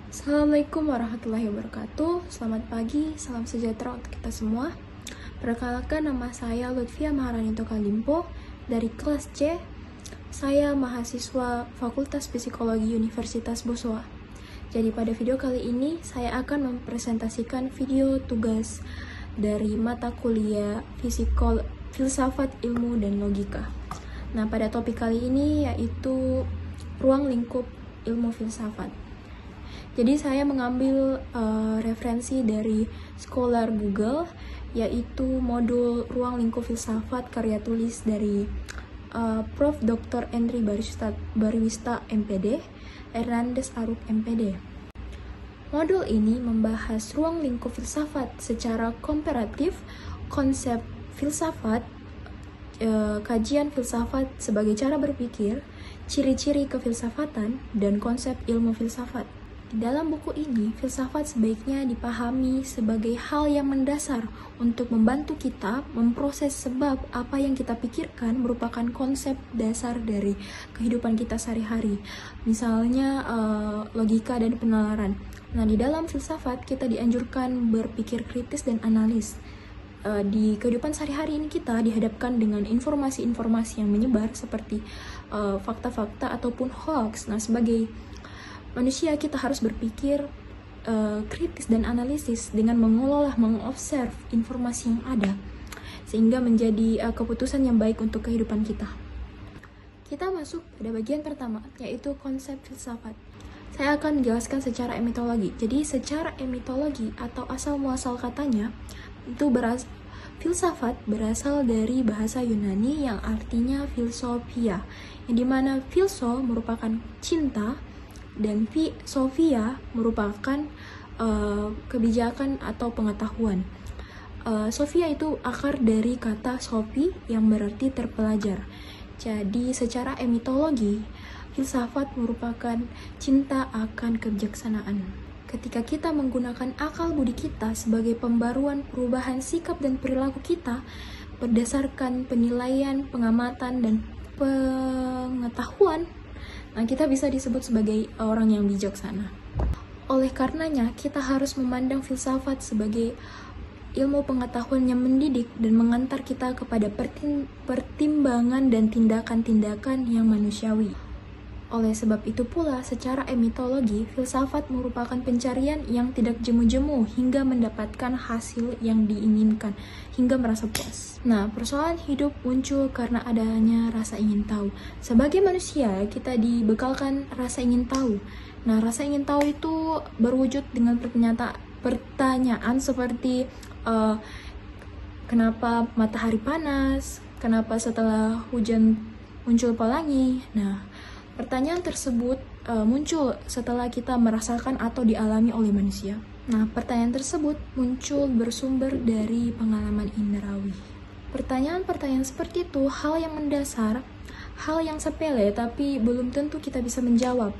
Assalamualaikum warahmatullahi wabarakatuh. Selamat pagi, salam sejahtera untuk kita semua. Perkenalkan, nama saya Lutfia Maharanito Kalimpo dari kelas C. Saya mahasiswa Fakultas Psikologi Universitas Boswa. Jadi pada video kali ini saya akan mempresentasikan video tugas dari mata kuliah Filsafat Ilmu dan Logika. Nah, pada topik kali ini yaitu ruang lingkup ilmu filsafat. Jadi saya mengambil referensi dari Scholar Google, yaitu modul Ruang Lingkup Filsafat karya tulis dari Prof. Dr. Endri Bariwista MPD, Hernandez Aruk MPD. Modul ini membahas ruang lingkup filsafat secara komparatif, konsep filsafat, kajian filsafat sebagai cara berpikir, ciri-ciri kefilsafatan, dan konsep ilmu filsafat. Di dalam buku ini, filsafat sebaiknya dipahami sebagai hal yang mendasar untuk membantu kita memproses sebab apa yang kita pikirkan merupakan konsep dasar dari kehidupan kita sehari-hari. Misalnya logika dan penalaran. Nah, di dalam filsafat kita dianjurkan berpikir kritis dan analis. Di kehidupan sehari-hari ini kita dihadapkan dengan informasi-informasi yang menyebar seperti fakta-fakta ataupun hoax. Nah, sebagai manusia kita harus berpikir kritis dan analisis dengan mengobserv informasi yang ada sehingga menjadi keputusan yang baik untuk kehidupan kita. Kita masuk pada bagian pertama, yaitu konsep filsafat. Saya akan menjelaskan secara etimologi. Jadi secara etimologi atau asal muasal katanya itu filsafat berasal dari bahasa Yunani yang artinya filosofia, yang dimana filso merupakan cinta dan Sophia merupakan kebijakan atau pengetahuan. Sophia itu akar dari kata Sophie yang berarti terpelajar. Jadi secara etimologi, filsafat merupakan cinta akan kebijaksanaan. Ketika kita menggunakan akal budi kita sebagai pembaruan perubahan sikap dan perilaku kita berdasarkan penilaian, pengamatan, dan pengetahuan, nah, kita bisa disebut sebagai orang yang bijaksana. Oleh karenanya, kita harus memandang filsafat sebagai ilmu pengetahuan yang mendidik dan mengantar kita kepada pertimbangan dan tindakan-tindakan yang manusiawi. Oleh sebab itu pula, secara etimologi, filsafat merupakan pencarian yang tidak jemu-jemu hingga mendapatkan hasil yang diinginkan, hingga merasa puas. Nah, persoalan hidup muncul karena adanya rasa ingin tahu. Sebagai manusia, kita dibekalkan rasa ingin tahu. Nah, rasa ingin tahu itu berwujud dengan pertanyaan seperti kenapa matahari panas, kenapa setelah hujan muncul pelangi. Nah, pertanyaan tersebut muncul setelah kita merasakan atau dialami oleh manusia. Nah, pertanyaan tersebut muncul bersumber dari pengalaman indrawi. Pertanyaan-pertanyaan seperti itu hal yang mendasar, hal yang sepele tapi belum tentu kita bisa menjawab.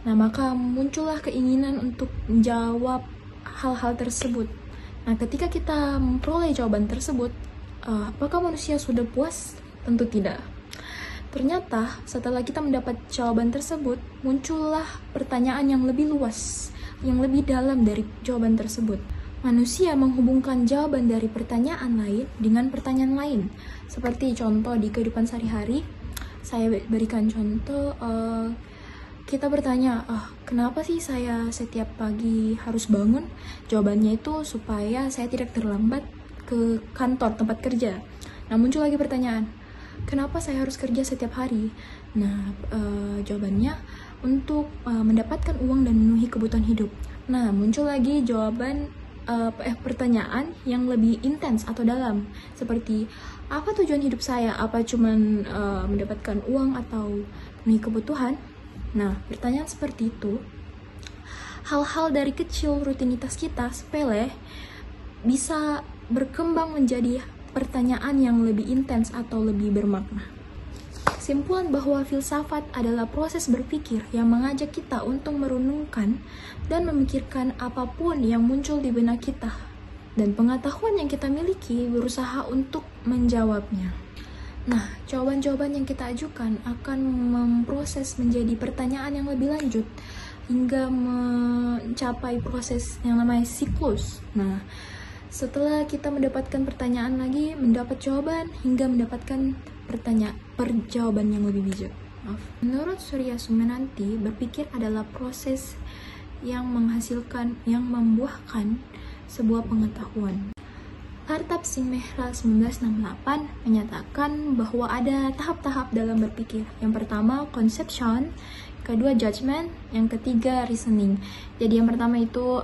Nah, maka muncullah keinginan untuk menjawab hal-hal tersebut. Nah, ketika kita memperoleh jawaban tersebut, apakah manusia sudah puas? Tentu tidak. Ternyata setelah kita mendapat jawaban tersebut, muncullah pertanyaan yang lebih luas, yang lebih dalam dari jawaban tersebut. Manusia menghubungkan jawaban dari pertanyaan lain dengan pertanyaan lain. Seperti contoh di kehidupan sehari-hari, saya berikan contoh, kita bertanya, kenapa sih saya setiap pagi harus bangun? Jawabannya itu supaya saya tidak terlambat ke kantor tempat kerja. Nah, muncul lagi pertanyaan, kenapa saya harus kerja setiap hari? Nah, jawabannya untuk mendapatkan uang dan memenuhi kebutuhan hidup. Nah, muncul lagi jawaban pertanyaan yang lebih intens atau dalam, seperti apa tujuan hidup saya? Apa cuman mendapatkan uang atau memenuhi kebutuhan? Nah, pertanyaan seperti itu, hal-hal dari kecil rutinitas kita sepele bisa berkembang menjadi pertanyaan yang lebih intens atau lebih bermakna. Kesimpulan bahwa filsafat adalah proses berpikir yang mengajak kita untuk merenungkan dan memikirkan apapun yang muncul di benak kita, dan pengetahuan yang kita miliki berusaha untuk menjawabnya. Nah, jawaban-jawaban yang kita ajukan akan memproses menjadi pertanyaan yang lebih lanjut, hingga mencapai proses yang namanya siklus. Nah, setelah kita mendapatkan pertanyaan lagi, mendapat jawaban, hingga mendapatkan jawaban yang lebih bijak. Menurut Surya Sumenanti, berpikir adalah proses yang membuahkan sebuah pengetahuan. Hartap Singh Mehra 1968 menyatakan bahwa ada tahap-tahap dalam berpikir. Yang pertama, conception, kedua, judgment, yang ketiga, reasoning. Jadi yang pertama itu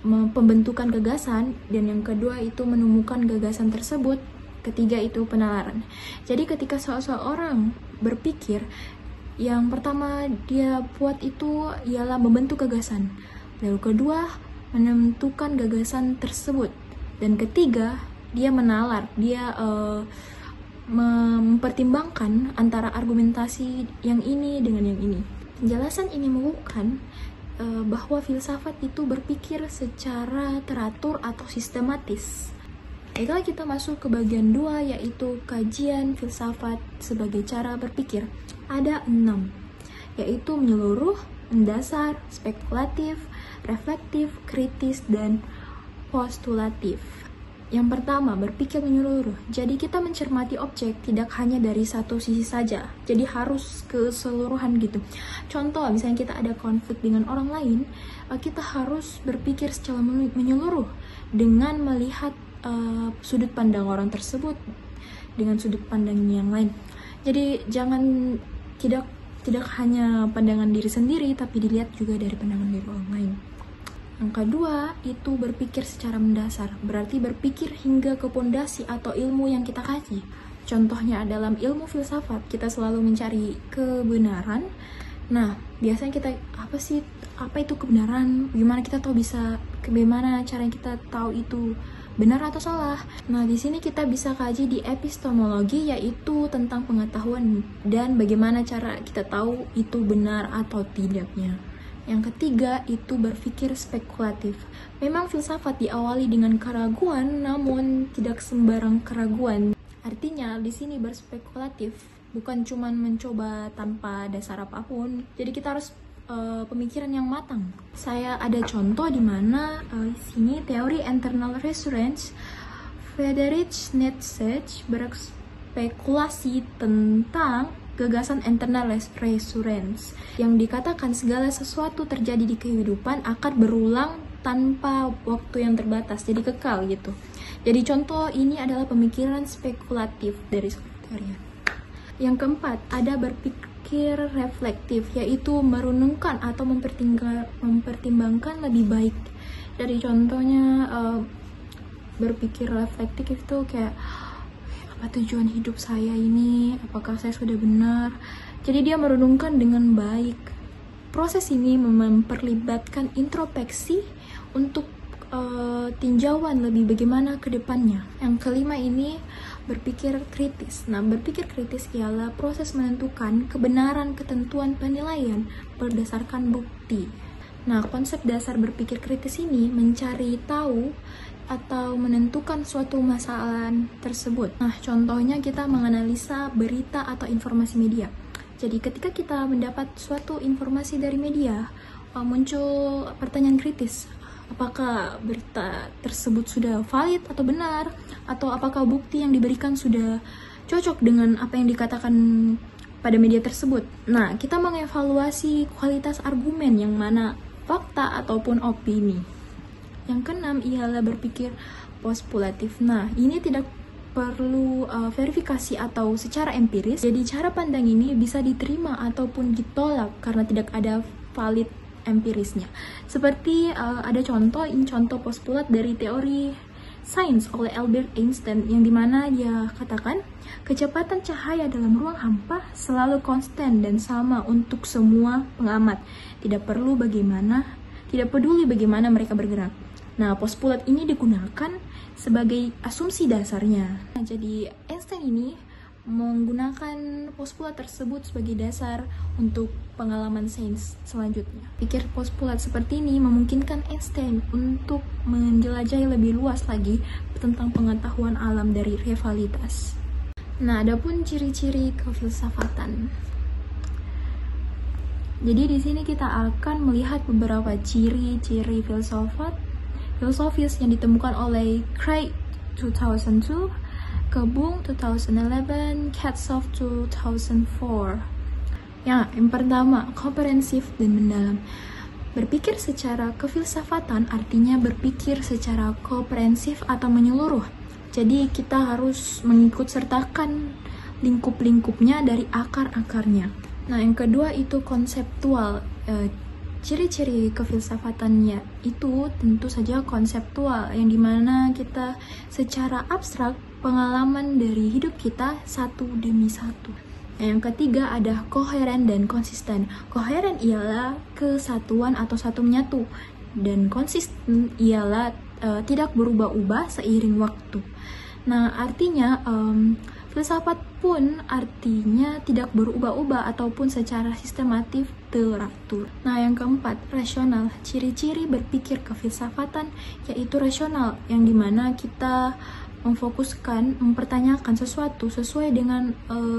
pembentukan gagasan, dan yang kedua itu menemukan gagasan tersebut, ketiga itu penalaran. Jadi ketika seseorang berpikir, yang pertama dia buat itu ialah membentuk gagasan, lalu kedua menentukan gagasan tersebut, dan ketiga dia menalar, dia mempertimbangkan antara argumentasi yang ini dengan yang ini. Penjelasan ini menunjukkan bahwa filsafat itu berpikir secara teratur atau sistematis. Baiklah, kita masuk ke bagian 2, yaitu kajian filsafat sebagai cara berpikir. Ada 6, yaitu menyeluruh, mendasar, spekulatif, reflektif, kritis, dan postulatif. Yang pertama, berpikir menyeluruh. Jadi kita mencermati objek tidak hanya dari satu sisi saja, jadi harus keseluruhan gitu. Contoh, misalnya kita ada konflik dengan orang lain, kita harus berpikir secara menyeluruh dengan melihat sudut pandang orang tersebut dengan sudut pandang yang lain. Jadi jangan tidak hanya pandangan diri sendiri, tapi dilihat juga dari pandangan diri orang lain. Yang kedua, itu berpikir secara mendasar, berarti berpikir hingga ke pondasi atau ilmu yang kita kaji. Contohnya dalam ilmu filsafat, kita selalu mencari kebenaran. Nah, biasanya kita apa itu kebenaran? Bagaimana cara kita tahu itu benar atau salah? Nah, di sini kita bisa kaji di epistemologi, yaitu tentang pengetahuan dan bagaimana cara kita tahu itu benar atau tidaknya. Yang ketiga, itu berpikir spekulatif. Memang filsafat diawali dengan keraguan, namun tidak sembarang keraguan. Artinya, di sini berspekulatif bukan cuma mencoba tanpa dasar apapun. Jadi kita harus pemikiran yang matang. Saya ada contoh di mana di sini teori internal resurrence, Friedrich Nietzsche berspekulasi tentang gagasan internal resurrence yang dikatakan segala sesuatu terjadi di kehidupan akan berulang tanpa waktu yang terbatas, jadi kekal gitu. Jadi contoh ini adalah pemikiran spekulatif dari teori. Yang keempat, ada berpikir reflektif, yaitu merenungkan atau mempertimbangkan lebih baik. Dari contohnya berpikir reflektif itu kayak, apa tujuan hidup saya ini, apakah saya sudah benar. Jadi dia merenungkan dengan baik. Proses ini memperlibatkan introspeksi untuk tinjauan lebih bagaimana ke depannya. Yang kelima ini berpikir kritis. Nah, berpikir kritis ialah proses menentukan kebenaran ketentuan penilaian berdasarkan bukti. Nah, konsep dasar berpikir kritis ini mencari tahu atau menentukan suatu masalah tersebut. Nah, contohnya kita menganalisa berita atau informasi media. Jadi ketika kita mendapat suatu informasi dari media, muncul pertanyaan kritis. Apakah berita tersebut sudah valid atau benar? Atau apakah bukti yang diberikan sudah cocok dengan apa yang dikatakan pada media tersebut? Nah, kita mengevaluasi kualitas argumen yang mana fakta ataupun opini. Yang keenam ialah berpikir postulatif. Nah, ini tidak perlu verifikasi atau secara empiris. Jadi cara pandang ini bisa diterima ataupun ditolak karena tidak ada valid empirisnya. Seperti ada contoh postulat dari teori sains oleh Albert Einstein, yang dimana dia katakan kecepatan cahaya dalam ruang hampa selalu konstan dan sama untuk semua pengamat. Tidak peduli bagaimana mereka bergerak. Nah, postulat ini digunakan sebagai asumsi dasarnya. Nah, jadi Einstein ini menggunakan postulat tersebut sebagai dasar untuk pengalaman sains selanjutnya. Pikir postulat seperti ini memungkinkan Einstein untuk menjelajahi lebih luas lagi tentang pengetahuan alam dari rivalitas. Nah, adapun ciri-ciri kefilsafatan. Jadi di sini kita akan melihat beberapa ciri-ciri filosofis yang ditemukan oleh Craig 2002, Kebung 2011, Katzoff 2004. Ya, yang pertama, komprehensif dan mendalam. Berpikir secara kefilsafatan artinya berpikir secara komprehensif atau menyeluruh. Jadi kita harus mengikut sertakan lingkup-lingkupnya dari akar-akarnya. Nah, yang kedua itu konseptual. Ciri-ciri kefilsafatannya itu tentu saja konseptual, yang dimana kita secara abstrak pengalaman dari hidup kita satu demi satu. Yang ketiga ada koheren dan konsisten. Koheren ialah kesatuan atau satu menyatu, dan konsisten ialah tidak berubah-ubah seiring waktu. Nah, artinya filsafat pun artinya tidak berubah-ubah ataupun secara sistematif teratur. Nah, yang keempat, rasional. Ciri-ciri berpikir kefilsafatan yaitu rasional, yang dimana kita memfokuskan, mempertanyakan sesuatu sesuai dengan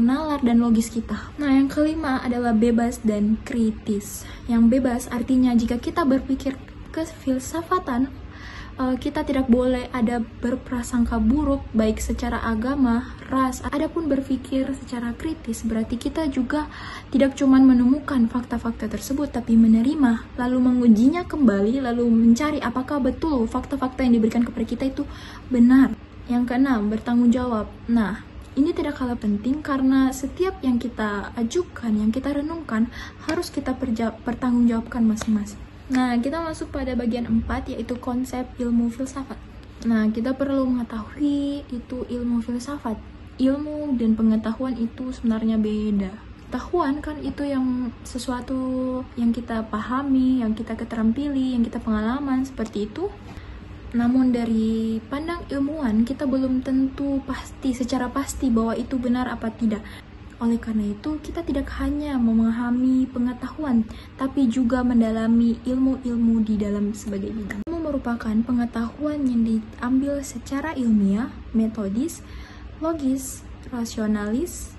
nalar dan logis kita. Nah, yang kelima adalah bebas dan kritis. Yang bebas artinya jika kita berpikir kefilsafatan, kita tidak boleh ada berprasangka buruk baik secara agama, ras. Adapun berpikir secara kritis berarti kita juga tidak cuma menemukan fakta-fakta tersebut, tapi menerima, lalu mengujinya kembali, lalu mencari apakah betul fakta-fakta yang diberikan kepada kita itu benar. Yang keenam, bertanggung jawab. Nah, ini tidak kalah penting karena setiap yang kita ajukan, yang kita renungkan, harus kita pertanggungjawabkan masing-masing. Nah, kita masuk pada bagian 4, yaitu konsep ilmu filsafat. Nah, kita perlu mengetahui itu ilmu filsafat. Ilmu dan pengetahuan itu sebenarnya beda. Pengetahuan kan itu yang sesuatu yang kita pahami, yang kita keterampili, yang kita pengalaman, seperti itu. Namun dari pandang ilmuwan, kita belum tentu secara pasti bahwa itu benar apa tidak. Oleh karena itu, kita tidak hanya memahami pengetahuan, tapi juga mendalami ilmu-ilmu di dalam sebagai bidang. Ilmu merupakan pengetahuan yang diambil secara ilmiah, metodis, logis, rasionalis,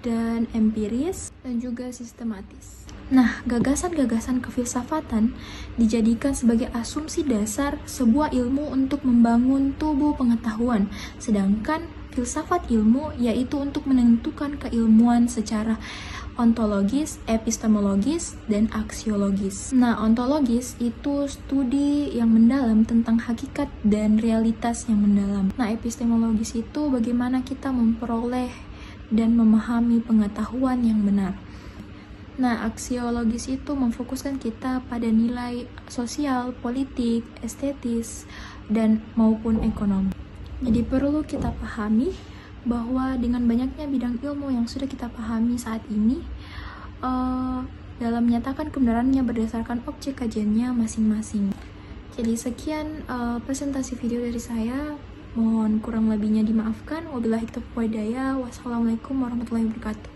dan empiris, dan juga sistematis. Nah, gagasan-gagasan kefilsafatan dijadikan sebagai asumsi dasar sebuah ilmu untuk membangun tubuh pengetahuan, sedangkan filsafat ilmu yaitu untuk menentukan keilmuan secara ontologis, epistemologis, dan aksiologis. Nah, ontologis itu studi yang mendalam tentang hakikat dan realitas yang mendalam. Nah, epistemologis itu bagaimana kita memperoleh dan memahami pengetahuan yang benar. Nah, aksiologis itu memfokuskan kita pada nilai sosial, politik, estetis, dan maupun ekonomi. Jadi perlu kita pahami bahwa dengan banyaknya bidang ilmu yang sudah kita pahami saat ini, dalam menyatakan kebenarannya berdasarkan objek kajiannya masing-masing. Jadi sekian presentasi video dari saya. Mohon kurang lebihnya dimaafkan. Wabillahi taufiq wal hidayah. Wassalamualaikum warahmatullahi wabarakatuh.